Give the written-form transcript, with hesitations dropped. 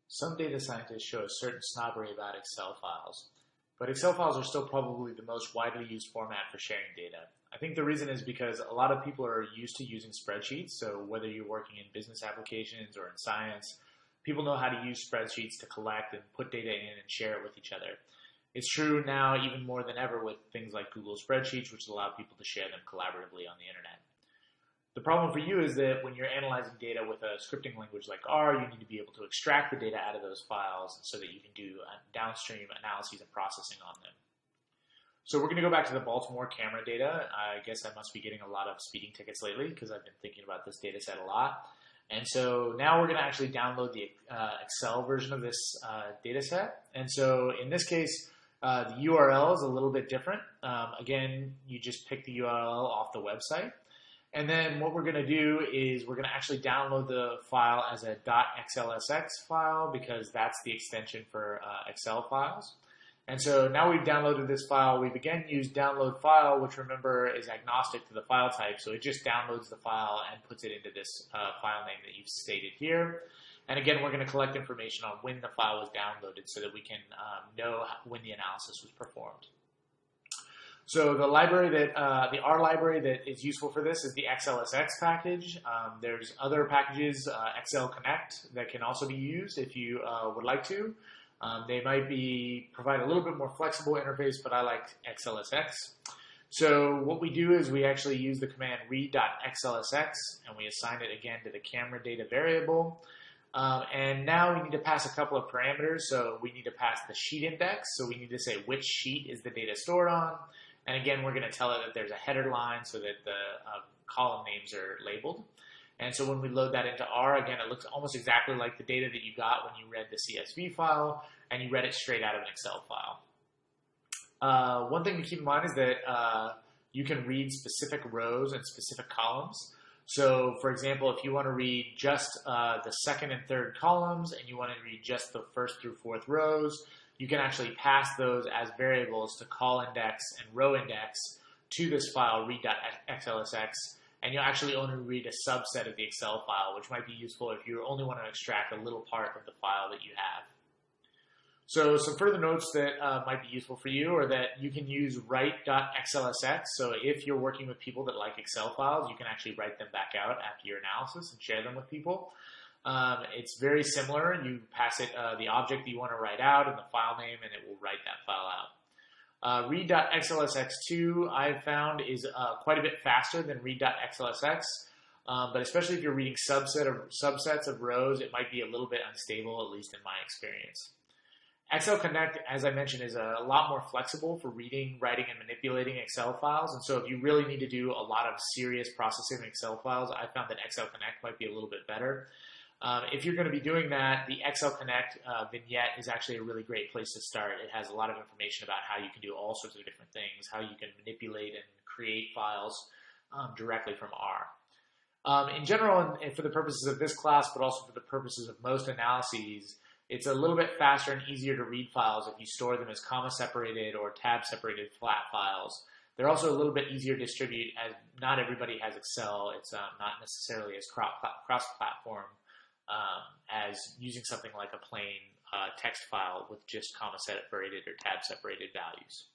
Some data scientists show a certain snobbery about Excel files, but Excel files are still probably the most widely used format for sharing data. I think the reason is because a lot of people are used to using spreadsheets, so whether you're working in business applications or in science, people know how to use spreadsheets to collect and put data in and share it with each other. It's true now even more than ever with things like Google Spreadsheets, which allow people to share them collaboratively on the internet. The problem for you is that when you're analyzing data with a scripting language like R, you need to be able to extract the data out of those files so that you can do downstream analyses and processing on them. So we're going to go back to the Baltimore camera data. I guess I must be getting a lot of speeding tickets lately because I've been thinking about this data set a lot. And so now we're going to actually download the Excel version of this data set. And so in this case, the URL is a little bit different. Again, you just pick the URL off the website. And then what we're going to do is we're going to actually download the file as a .xlsx file because that's the extension for Excel files. And so now we've downloaded this file. We've again used download file, which remember is agnostic to the file type. So it just downloads the file and puts it into this file name that you've stated here. And again, we're going to collect information on when the file was downloaded so that we can know when the analysis was performed. So the library that, the R library that is useful for this is the XLSX package. There's other packages, Excel Connect, that can also be used if you would like to. They might provide a little bit more flexible interface, but I like XLSX. So what we do is we actually use the command read.xlsx and we assign it again to the camera data variable. And now we need to pass a couple of parameters. So we need to pass the sheet index. So we need to say which sheet is the data stored on. And again, we're going to tell it that there's a header line so that the column names are labeled. And so when we load that into R, again, it looks almost exactly like the data that you got when you read the CSV file, and you read it straight out of an Excel file. One thing to keep in mind is that you can read specific rows and specific columns. So, for example, if you want to read just the second and third columns, and you want to read just the first through fourth rows, you can actually pass those as variables to call index and row index to this file, read.xlsx, and you'll actually only read a subset of the Excel file, which might be useful if you only want to extract a little part of the file that you have. So some further notes that might be useful for you are that you can use write.xlsx. So if you're working with people that like Excel files, you can actually write them back out after your analysis and share them with people. It's very similar. You pass it the object that you want to write out and the file name, and it will write that file out. Read.xlsx2 I've found is quite a bit faster than read.xlsx, but especially if you're reading subsets of rows, it might be a little bit unstable, at least in my experience. Excel Connect, as I mentioned, is a lot more flexible for reading, writing, and manipulating Excel files. And so if you really need to do a lot of serious processing of Excel files, I found that Excel Connect might be a little bit better. If you're going to be doing that, the Excel Connect vignette is actually a really great place to start. It has a lot of information about how you can do all sorts of different things, how you can manipulate and create files directly from R. In general, and for the purposes of this class, but also for the purposes of most analyses, it's a little bit faster and easier to read files if you store them as comma-separated or tab-separated flat files. They're also a little bit easier to distribute as not everybody has Excel. It's not necessarily as cross-platform as using something like a plain text file with just comma-separated or tab-separated values.